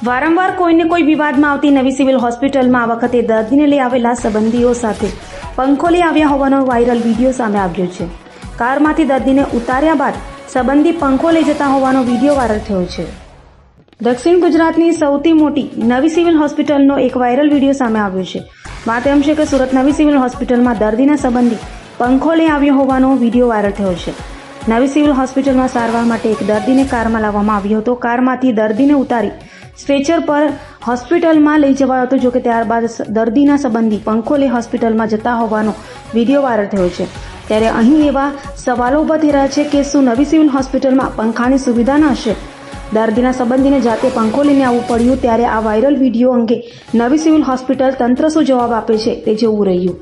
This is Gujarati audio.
વારંવાર કોઈને કોઈ વિવાદમાં આવતી નવી સિવિલ હોસ્પિટલમાં આ વખતે દર્દીને લઈ આવેલા સંબંધીઓ સાથે પંખો લઈ આવ્યા હોવાનો વાયરલ વિડીયો સામે આવ્યો છે। કારમાંથી દર્દીને ઉતાર્યા બાદ સંબંધી પંખો લઈ જતા હોવાનો વિડીયો વાયરલ થયો છે। દક્ષિણ ગુજરાતની સૌથી મોટી નવી સિવિલ હોસ્પિટલનો એક વાયરલ વિડીયો સામે આવ્યો છે। વાત એમ છે કે સુરત નવી સિવિલ હોસ્પિટલમાં દર્દીના સંબંધી પંખો લઈ આવ્યો હોવાનો વિડીયો વાયરલ થયો છે। નવી સિવિલ હોસ્પિટલમાં સારવાર માટે એક દર્દીને કારમાં લાવવામાં આવ્યો હતો। કારમાંથી દર્દીને ઉતારી સ્ટ્રેચર પર હોસ્પિટલમાં લઈ જવાયો હતો। જોકે ત્યારબાદ દર્દીના સંબંધી પંખો લઈ હોસ્પિટલમાં જતા હોવાનો વિડીયો વાયરલ થયો છે। ત્યારે અહીં એવા સવાલો ઊભા થઈ રહ્યા છે કે શું નવી સિવિલ હોસ્પિટલમાં પંખાની સુવિધા ન હશે? દર્દીના સંબંધીને જાતે પંખો લઈને આવવું પડ્યું। ત્યારે આ વાયરલ વિડીયો અંગે નવી સિવિલ હોસ્પિટલ તંત્ર શું જવાબ આપે છે તે જોવું રહ્યું।